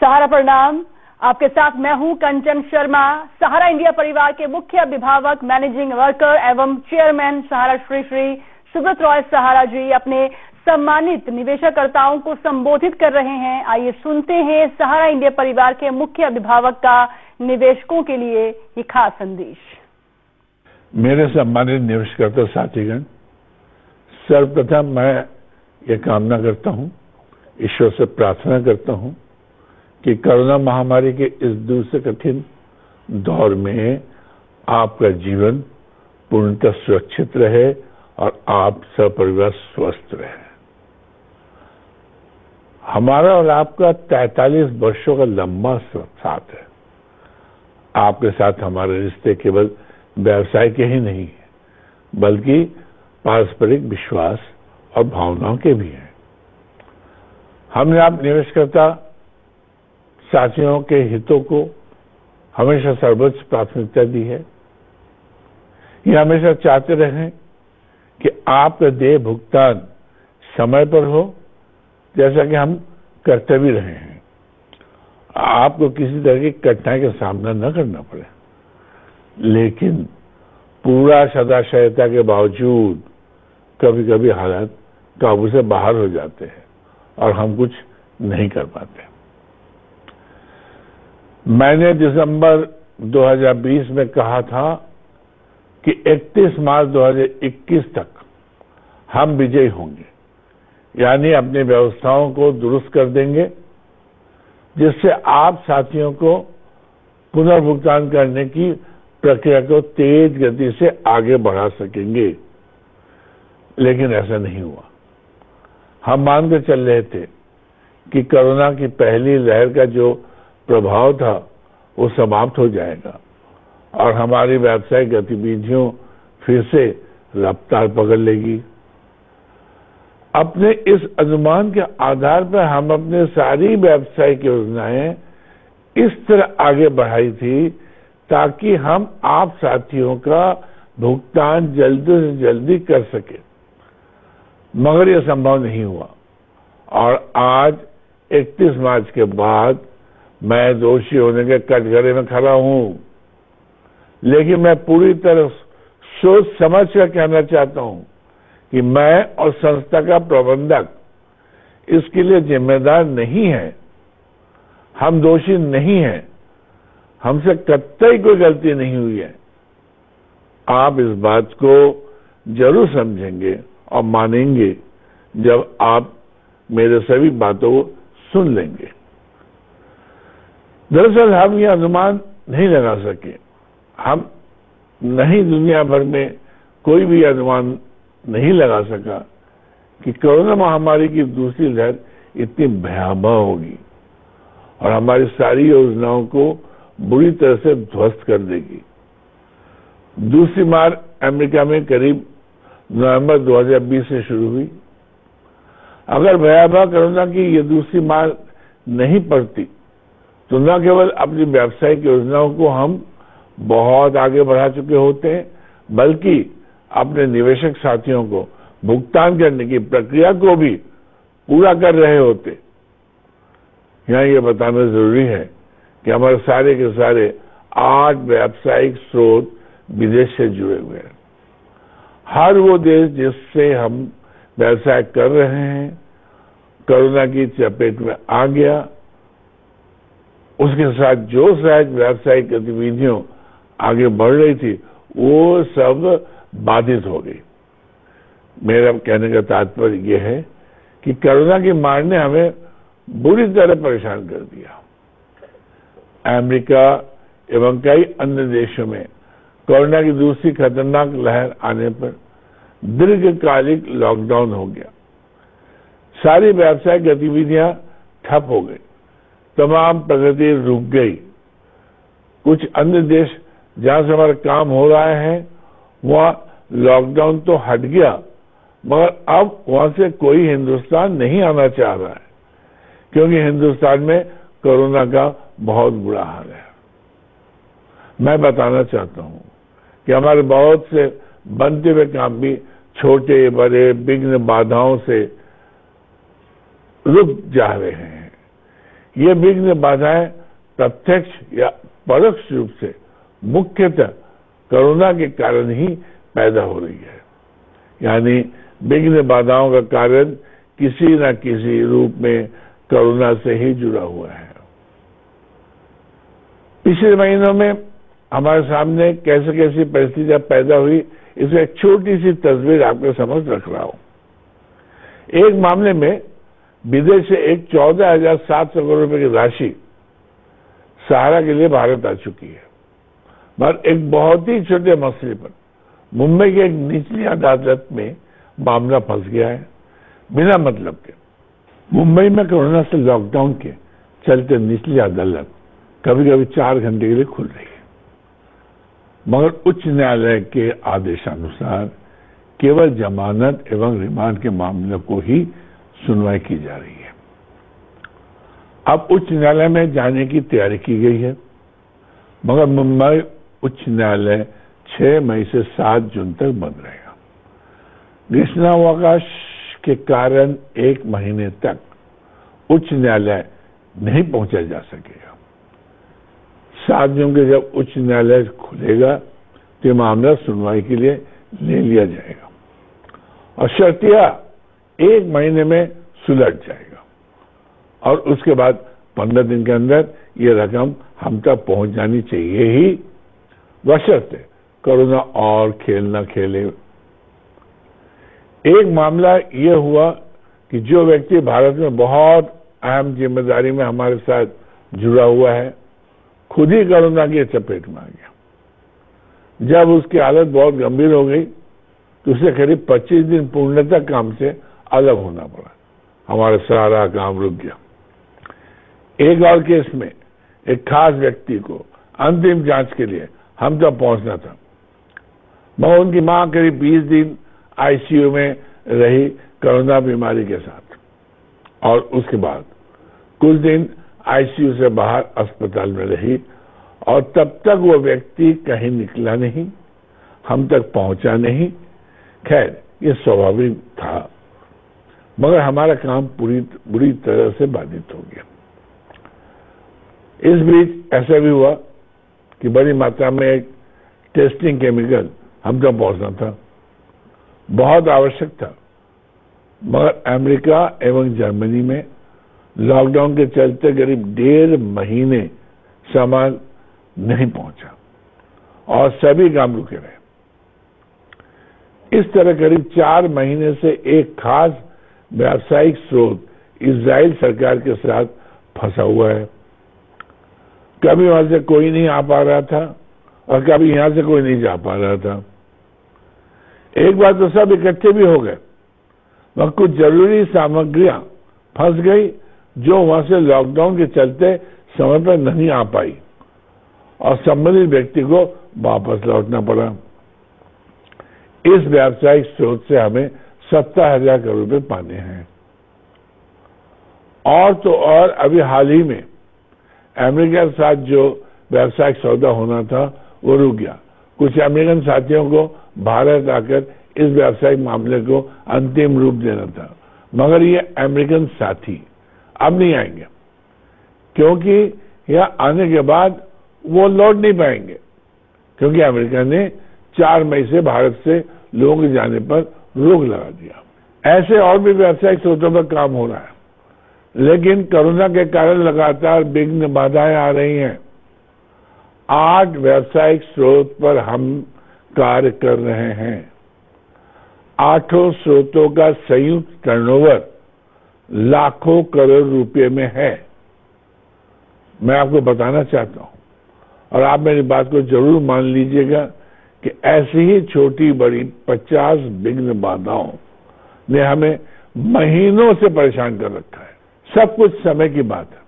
सहारा प्रणाम। आपके साथ मैं हूं कंचन शर्मा। सहारा इंडिया परिवार के मुख्य अभिभावक, मैनेजिंग वर्कर एवं चेयरमैन सहारा श्री श्री सुब्रत रॉय सहारा जी अपने सम्मानित निवेशकर्ताओं को संबोधित कर रहे हैं। आइए सुनते हैं सहारा इंडिया परिवार के मुख्य अभिभावक का निवेशकों के लिए ये खास संदेश। मेरे सम्मानित निवेशकर्ता साथीगण, सर्वप्रथम मैं ये कामना करता हूं, ईश्वर से प्रार्थना करता हूं कि कोरोना महामारी के इस दूसरे कठिन दौर में आपका जीवन पूर्णतः सुरक्षित रहे और आप सपरिवार स्वस्थ रहे। हमारा और आपका 43 वर्षों का लंबा साथ है। आपके साथ हमारे रिश्ते केवल व्यवसाय के ही नहीं है, बल्कि पारस्परिक विश्वास और भावनाओं के भी हैं। हमने आप निवेशकर्ता साथियों के हितों को हमेशा सर्वोच्च प्राथमिकता दी है। ये हमेशा चाहते रहे कि आपका देय भुगतान समय पर हो, जैसा कि हम करते भी रहे हैं। आपको किसी तरह की कठिनाई का सामना न करना पड़े, लेकिन पूरा सदाशयता के बावजूद कभी कभी हालात काबू से बाहर हो जाते हैं और हम कुछ नहीं कर पाते। मैंने दिसंबर 2020 में कहा था कि 31 मार्च 2021 तक हम विजयी होंगे, यानी अपनी व्यवस्थाओं को दुरुस्त कर देंगे, जिससे आप साथियों को पुनर्भुगतान करने की प्रक्रिया को तेज गति से आगे बढ़ा सकेंगे। लेकिन ऐसा नहीं हुआ। हम मानकर चल रहे थे कि कोरोना की पहली लहर का जो प्रभाव था वो समाप्त हो जाएगा और हमारी व्यावसायिक गतिविधियों फिर से रफ्तार पकड़ लेगी। अपने इस अनुमान के आधार पर हम अपने सारी व्यावसायिक योजनाएं इस तरह आगे बढ़ाई थी ताकि हम आप साथियों का भुगतान जल्दी से जल्दी कर सके, मगर यह संभव नहीं हुआ। और आज 31 मार्च के बाद मैं दोषी होने के कटघरे में खड़ा हूं, लेकिन मैं पूरी तरह सोच समझ कर कहना चाहता हूं कि मैं और संस्था का प्रबंधक इसके लिए जिम्मेदार नहीं है। हम दोषी नहीं हैं, हमसे कतई कोई गलती नहीं हुई है। आप इस बात को जरूर समझेंगे और मानेंगे जब आप मेरे सभी बातों को सुन लेंगे। दरअसल हम ये अनुमान नहीं लगा सके। हम नहीं, दुनिया भर में कोई भी अनुमान नहीं लगा सका कि कोरोना महामारी की दूसरी लहर इतनी भयावह होगी और हमारी सारी योजनाओं को बुरी तरह से ध्वस्त कर देगी। दूसरी मार अमेरिका में करीब नवंबर 2020 से शुरू हुई। अगर भयावह कोरोना की ये दूसरी मार नहीं पड़ती तो न केवल अपनी व्यावसायिक योजनाओं को हम बहुत आगे बढ़ा चुके होते हैं, बल्कि अपने निवेशक साथियों को भुगतान करने की प्रक्रिया को भी पूरा कर रहे होते। यहाँ ये बताना जरूरी है कि हमारे सारे के सारे 8 व्यावसायिक स्रोत विदेश से जुड़े हुए हैं। हर वो देश जिससे हम व्यवसाय कर रहे हैं कोरोना की चपेट में आ गया, उसके साथ जो शायद व्यावसायिक गतिविधियों आगे बढ़ रही थी वो सब बाधित हो गई। मेरा कहने का तात्पर्य यह है कि कोरोना की मार ने हमें बुरी तरह परेशान कर दिया। अमेरिका एवं कई अन्य देशों में कोरोना की दूसरी खतरनाक लहर आने पर दीर्घकालिक लॉकडाउन हो गया। सारी व्यावसायिक गतिविधियां ठप हो गई, तमाम प्रगति रुक गई। कुछ अन्य देश जहां से हमारा काम हो रहा है वहां लॉकडाउन तो हट गया, मगर अब वहां से कोई हिंदुस्तान नहीं आना चाह रहा है, क्योंकि हिंदुस्तान में कोरोना का बहुत बुरा हाल है। मैं बताना चाहता हूं कि हमारे बहुत से बनते हुए काम भी छोटे बड़े विघ्न बाधाओं से रुक जा रहे हैं। ये विघ्न बाधाएं प्रत्यक्ष या परोक्ष रूप से मुख्यतः कोरोना के कारण ही पैदा हो रही है। यानी विघ्न बाधाओं का कारण किसी न किसी रूप में कोरोना से ही जुड़ा हुआ है। पिछले महीनों में हमारे सामने कैसे कैसी परिस्थितियां पैदा हुई, इसमें एक छोटी सी तस्वीर आपके समक्ष रख रहा हूं। एक मामले में विदेश से एक 14,700 करोड़ रुपए की राशि सहारा के लिए भारत आ चुकी है, मगर एक बहुत ही छोटे मसले पर मुंबई के एक निचली अदालत में मामला फंस गया है बिना मतलब के। मुंबई में कोरोना से लॉकडाउन के चलते निचली अदालत कभी कभी 4 घंटे के लिए खुल रही है, मगर उच्च न्यायालय के आदेशानुसार केवल जमानत एवं रिमांड के मामलों को ही सुनवाई की जा रही है। अब उच्च न्यायालय में जाने की तैयारी की गई है, मगर मुंबई उच्च न्यायालय 6 मई से 7 जून तक बंद रहेगा। ग्रीष्मावकाश के कारण 1 महीने तक उच्च न्यायालय नहीं पहुंचा जा सकेगा। 7 जून के जब उच्च न्यायालय खुलेगा तो ये मामला सुनवाई के लिए ले लिया जाएगा और शर्तिया 1 महीने में सुलझ जाएगा और उसके बाद 15 दिन के अंदर ये रकम हम तक पहुंच जानी चाहिए ही, बशर्ते कोरोना और खेल न खेले। एक मामला ये हुआ कि जो व्यक्ति भारत में बहुत अहम जिम्मेदारी में हमारे साथ जुड़ा हुआ है, खुद ही कोरोना की चपेट में आ गया। जब उसकी हालत बहुत गंभीर हो गई तो उसे करीब 25 दिन पूर्णतः काम से अलग होना पड़ा। हमारा सारा काम रुक गया। एक और केस में एक खास व्यक्ति को अंतिम जांच के लिए हम तक पहुंचना था, मगर उनकी मां करीब 20 दिन आईसीयू में रही कोरोना बीमारी के साथ और उसके बाद कुछ दिन आईसीयू से बाहर अस्पताल में रही और तब तक वो व्यक्ति कहीं निकला नहीं, हम तक पहुंचा नहीं। खैर, ये स्वाभाविक था, मगर हमारा काम बुरी तरह से बाधित हो गया। इस बीच ऐसा भी हुआ कि बड़ी मात्रा में एक टेस्टिंग केमिकल हम तक पहुंचना था, बहुत आवश्यक था, मगर अमेरिका एवं जर्मनी में लॉकडाउन के चलते करीब 1.5 महीने सामान नहीं पहुंचा और सभी काम रुके रहे। इस तरह करीब 4 महीने से एक खास व्यावसायिक स्रोत इजराइल सरकार के साथ फंसा हुआ है। कभी वहां से कोई नहीं आ पा रहा था और कभी यहां से कोई नहीं जा पा रहा था। एक बार तो सब इकट्ठे भी हो गए, वहां कुछ जरूरी सामग्रियां फंस गई जो वहां से लॉकडाउन के चलते समय पर नहीं आ पाई और संबंधित व्यक्ति को वापस लौटना पड़ा। इस व्यावसायिक स्रोत से हमें 70,000 करोड़ रुपए पाने हैं। और तो और अभी हाल ही में अमेरिका के साथ जो व्यावसायिक सौदा होना था वो रुक गया। कुछ अमेरिकन साथियों को भारत आकर इस व्यावसायिक मामले को अंतिम रूप देना था, मगर ये अमेरिकन साथी अब नहीं आएंगे क्योंकि यह आने के बाद वो लौट नहीं पाएंगे, क्योंकि अमेरिका ने 4 मई से भारत से लोगों के जाने पर रोक लगा दिया। ऐसे और भी व्यावसायिक स्रोतों पर काम हो रहा है, लेकिन कोरोना के कारण लगातार विघ्न बाधाएं आ रही हैं। 8 व्यावसायिक स्रोत पर हम कार्य कर रहे हैं। 8 स्रोतों का संयुक्त टर्नओवर लाखों करोड़ रुपए में है। मैं आपको बताना चाहता हूं और आप मेरी बात को जरूर मान लीजिएगा कि ऐसी ही छोटी बड़ी 50 विघ्न बाधाओं ने हमें महीनों से परेशान कर रखा है। सब कुछ समय की बात है,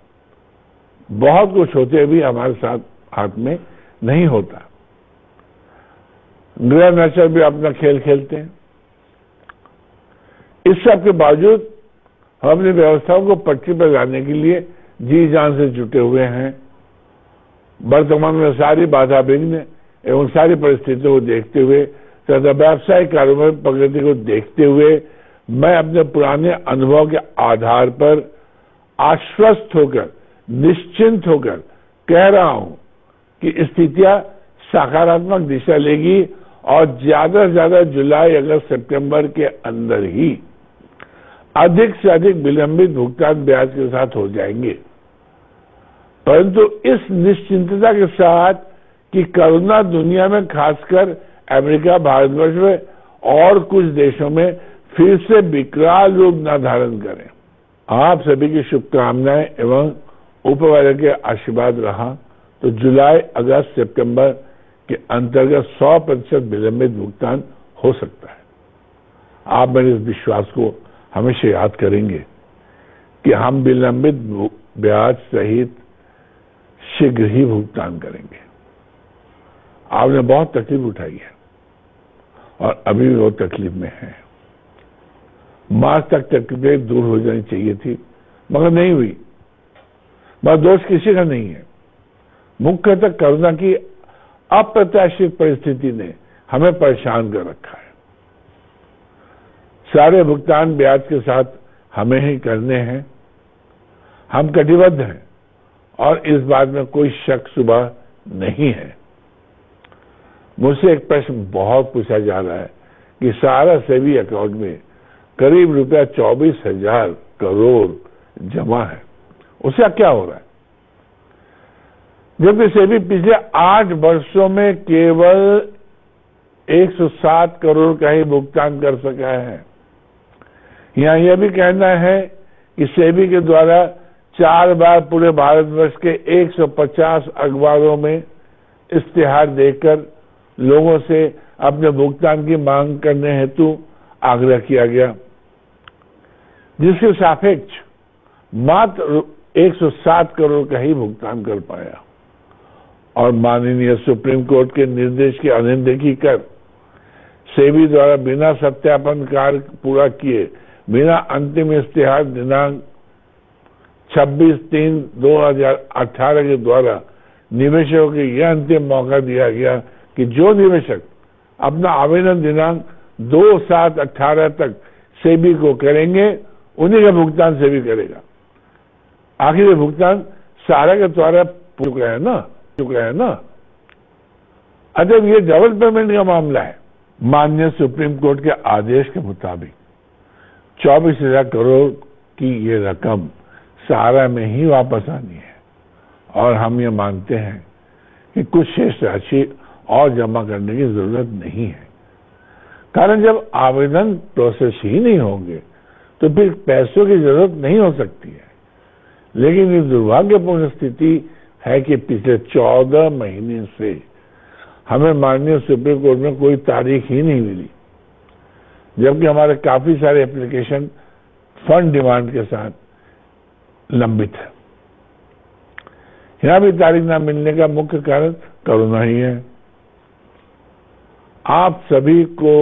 बहुत कुछ होते भी हमारे साथ हाथ में नहीं होता। गृह नशर भी अपना खेल खेलते हैं। इस सब के बावजूद हम अपनी व्यवस्थाओं को पटरी पर लाने के लिए जी जान से जुटे हुए हैं। वर्तमान में सारी बाधा विघ्न एवं सारी परिस्थितियों को देखते हुए तथा व्यावसायिक कारोबार प्रगति को देखते हुए मैं अपने पुराने अनुभव के आधार पर आश्वस्त होकर निश्चिंत होकर कह रहा हूं कि स्थितियां सकारात्मक दिशा लेगी और ज्यादा से ज्यादा जुलाई, अगस्त, सितंबर के अंदर ही अधिक से अधिक विलंबित भुगतान ब्याज के साथ हो जाएंगे। परंतु इस निश्चिंतता के साथ कि कोरोना दुनिया में, खासकर अमेरिका, भारतवर्ष में और कुछ देशों में फिर से विकराल रूप न धारण करें। आप सभी की शुभकामनाएं एवं ऊपर वाले के आशीर्वाद रहा तो जुलाई, अगस्त, सितंबर के अंतर्गत 100% विलंबित भुगतान हो सकता है। आप मेरे इस विश्वास को हमेशा याद करेंगे कि हम विलंबित ब्याज सहित शीघ्र ही भुगतान करेंगे। आपने बहुत तकलीफ उठाई है और अभी भी वो तकलीफ में है। मार्च तक तकलीफें दूर हो जानी चाहिए थी, मगर नहीं हुई। मगर दोष किसी का नहीं है। मुख्यतः कोरोना की अप्रत्याशित परिस्थिति ने हमें परेशान कर रखा है। सारे भुगतान ब्याज के साथ हमें ही करने हैं। हम कटिबद्ध हैं और इस बात में कोई शक शुबा नहीं है। मुझसे एक प्रश्न बहुत पूछा जा रहा है कि सहारा सेवी अकाउंट में करीब रुपया 24,000 करोड़ जमा है, उसका क्या हो रहा है? जबकि सेबी पिछले 8 वर्षों में केवल 107 करोड़ का ही भुगतान कर सका है। यहां यह भी कहना है कि सेबी के द्वारा 4 बार पूरे भारतवर्ष के 150 अखबारों में इश्तिहार देकर लोगों से अपने भुगतान की मांग करने हेतु आग्रह किया गया, जिसके सापेक्ष मात्र 107 करोड़ का ही भुगतान कर पाया। और माननीय सुप्रीम कोर्ट के निर्देश की अनदेखी कर सेबी द्वारा बिना सत्यापन कार्य पूरा किए, बिना अंतिम इश्तिहार दिनांक 26/3/2018 के द्वारा निवेशकों को यह अंतिम मौका दिया गया कि जो निवेशक अपना आवेदन दिनांक 2/7/18 तक सेबी को करेंगे, उन्हीं का भुगतान सेबी करेगा। आखिर ये भुगतान सहारा के द्वारा चुका है ना। अतः ये डबल पेमेंट का मामला है। माननीय सुप्रीम कोर्ट के आदेश के मुताबिक 24,000 करोड़ की ये रकम सहारा में ही वापस आनी है और हम ये मानते हैं कि कुछ शेष राशि और जमा करने की जरूरत नहीं है। कारण जब आवेदन प्रोसेस ही नहीं होंगे तो फिर पैसों की जरूरत नहीं हो सकती है। लेकिन ये दुर्भाग्यपूर्ण स्थिति है कि पिछले 14 महीने से हमें माननीय सुप्रीम कोर्ट में कोई तारीख ही नहीं मिली, जबकि हमारे काफी सारे एप्लीकेशन फंड डिमांड के साथ लंबित है। यहां भी तारीख न मिलने का मुख्य कारण कोरोना ही है। आप सभी को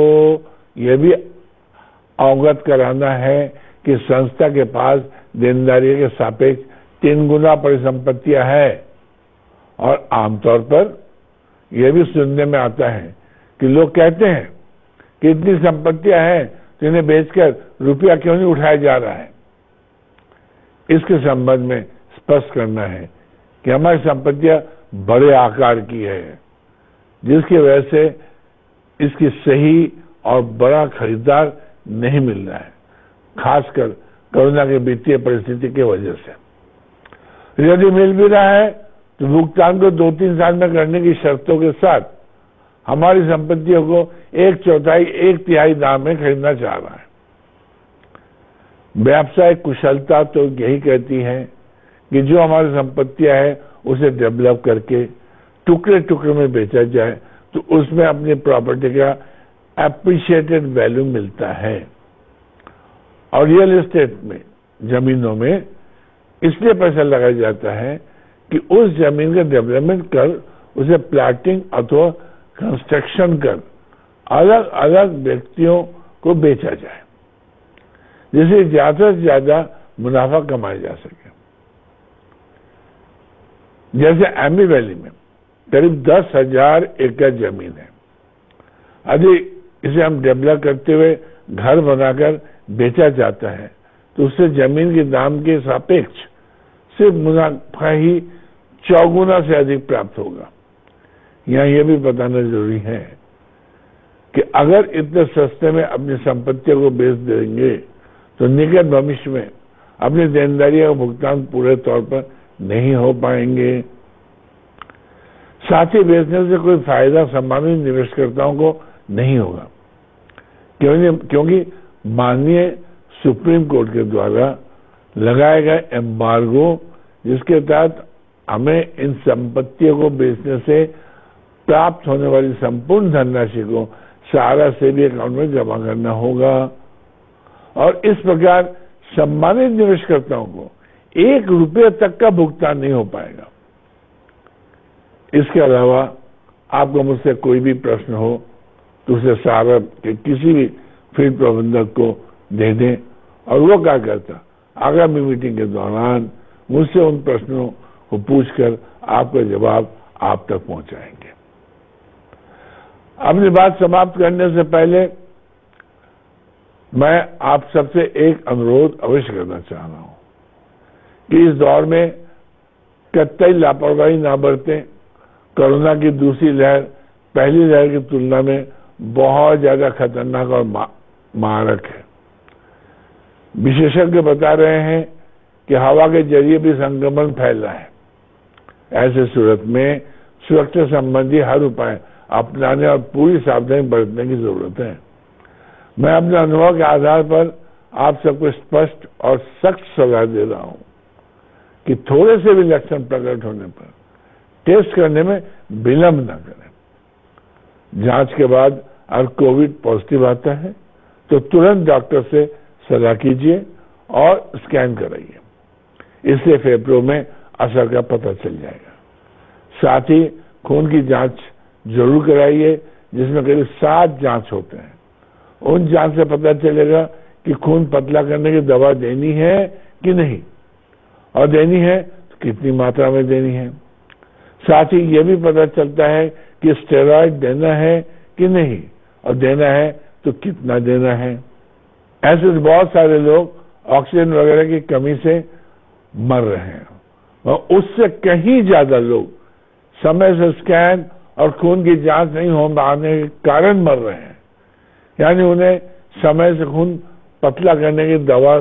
यह भी अवगत कराना है कि संस्था के पास देनदारी के सापेक्ष 3 गुना परिसंपत्तियां हैं और आमतौर पर यह भी सुनने में आता है कि लोग कहते हैं कि इतनी संपत्तियां हैं तो इन्हें बेचकर रुपया क्यों नहीं उठाया जा रहा है। इसके संबंध में स्पष्ट करना है कि हमारी संपत्तियां बड़े आकार की है, जिसकी वजह से इसकी सही और बड़ा खरीदार नहीं मिल रहा है, खासकर कोरोना की वित्तीय परिस्थिति की वजह से। यदि मिल भी रहा है तो भुगतान को 2-3 साल में करने की शर्तों के साथ हमारी संपत्तियों को 1/4 1/3 दाम में खरीदना चाह रहा है। व्यावसायिक कुशलता तो यही कहती है कि जो हमारी संपत्तियां हैं उसे डेवलप करके टुकड़े टुकड़े में बेचा जाए तो उसमें अपनी प्रॉपर्टी का एप्रिशिएटेड वैल्यू मिलता है। और रियल एस्टेट में, जमीनों में इसलिए पैसा लगाया जाता है कि उस जमीन का डेवलपमेंट कर उसे प्लाटिंग अथवा कंस्ट्रक्शन कर अलग अलग व्यक्तियों को बेचा जाए, जिससे ज्यादा से ज्यादा मुनाफा कमाया जा सके। जैसे एमी वैली में करीब 10,000 एकड़ जमीन है। यदि इसे हम डेवलप करते हुए घर बनाकर बेचा जाता है तो उससे जमीन के दाम के सापेक्ष सिर्फ मुनाफा ही 4 गुना से अधिक प्राप्त होगा। यहाँ यह भी बताना जरूरी है कि अगर इतने सस्ते में अपनी संपत्तियों को बेच देंगे तो निकट भविष्य में अपनी देनदारियों का भुगतान पूरे तौर पर नहीं हो पाएंगे। साथ ही बेचने से कोई फायदा संभावित निवेशकर्ताओं को नहीं होगा, क्योंकि माननीय सुप्रीम कोर्ट के द्वारा लगाए गए एम्बार्गो, जिसके तहत हमें इन संपत्तियों को बेचने से प्राप्त होने वाली संपूर्ण धनराशि को सहारा सेवी अकाउंट में जमा करना होगा और इस प्रकार सम्मानित निवेशकर्ताओं को 1 रुपये तक का भुगतान नहीं हो पाएगा। इसके अलावा आपको मुझसे कोई भी प्रश्न हो तो उसे सहारा के किसी भी फील्ड प्रबंधक को दे दें और वो क्या करता आगामी मीटिंग के दौरान मुझसे उन प्रश्नों को पूछकर आपका जवाब आप तक पहुंचाएंगे। अपनी बात समाप्त करने से पहले मैं आप सबसे एक अनुरोध अवश्य करना चाह रहा हूं कि इस दौर में कतई लापरवाही ना बरतें। कोरोना की दूसरी लहर पहली लहर की तुलना में बहुत ज्यादा खतरनाक और मारक है। विशेषज्ञ बता रहे हैं कि हवा के जरिए भी संक्रमण फैल रहा है। ऐसे सूरत में सुरक्षा संबंधी हर उपाय अपनाने और पूरी सावधानी बरतने की जरूरत है। मैं अपने अनुभव के आधार पर आप सबको स्पष्ट और सख्त सलाह दे रहा हूं कि थोड़े से भी लक्षण प्रकट होने पर टेस्ट करने में विलंब न करें। जांच के बाद अगर कोविड पॉजिटिव आता है तो तुरंत डॉक्टर से सलाह कीजिए और स्कैन कराइए, इससे फेफड़ों में असर का पता चल जाएगा। साथ ही खून की जांच जरूर कराइए, जिसमें करीब 7 जांच होते हैं। उन जांच से पता चलेगा कि खून पतला करने की दवा देनी है कि नहीं, और देनी है तो कितनी मात्रा में देनी है। साथ ही यह भी पता चलता है कि स्टेरॉइड देना है कि नहीं, और देना है तो कितना देना है। ऐसे बहुत सारे लोग ऑक्सीजन वगैरह की कमी से मर रहे हैं और उससे कहीं ज्यादा लोग समय से स्कैन और खून की जांच नहीं हो पाने के कारण मर रहे हैं, यानी उन्हें समय से खून पतला करने की दवा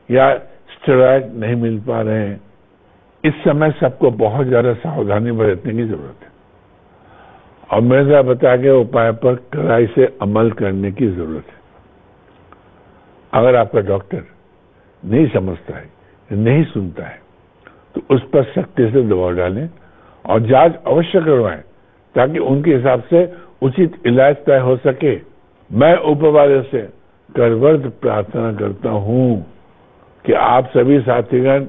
या स्टेरॉइड नहीं मिल पा रहे हैं। इस समय सबको बहुत ज्यादा सावधानी बरतने की जरूरत है और मेरे बता के उपाय पर कड़ाई से अमल करने की जरूरत है। अगर आपका डॉक्टर नहीं समझता है, नहीं सुनता है, तो उस पर सख्ती से दबाव डालें और जांच अवश्य करवाएं ताकि उनके हिसाब से उचित इलाज तय हो सके। मैं ऊपर वाले से करवर्द प्रार्थना करता हूं कि आप सभी साथीगण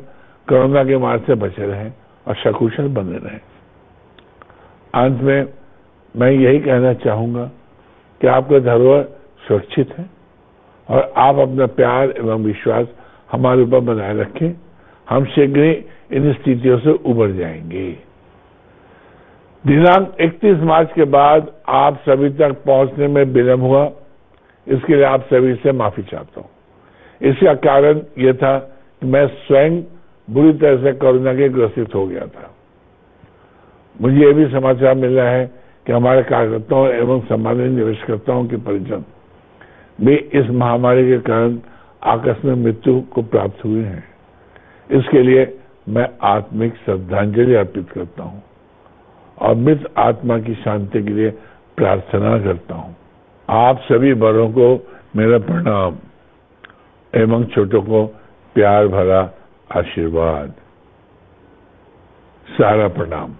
कोरोना के मार से बचे रहें और सकुशल बने रहें। अंत में मैं यही कहना चाहूंगा कि आपका धरोहर सुरक्षित है और आप अपना प्यार एवं विश्वास हमारे ऊपर बनाए रखें। हम शीघ्र ही इन स्थितियों से उबर जाएंगे। दिनांक 31 मार्च के बाद आप सभी तक पहुंचने में विलंब हुआ, इसके लिए आप सभी से माफी चाहता हूं। इसका कारण यह था कि मैं स्वयं बुरी तरह से कोरोना के ग्रसित हो गया था। मुझे यह भी समाचार मिल रहा है कि हमारे कार्यकर्ताओं एवं सम्मानित निवेशकर्ताओं के परिजन भी इस महामारी के कारण आकस्मिक मृत्यु को प्राप्त हुए हैं। इसके लिए मैं आत्मिक श्रद्धांजलि अर्पित करता हूं और मृत आत्मा की शांति के लिए प्रार्थना करता हूं। आप सभी बड़ों को मेरा प्रणाम एवं छोटों को प्यार भरा आशीर्वाद। सारा प्रणाम।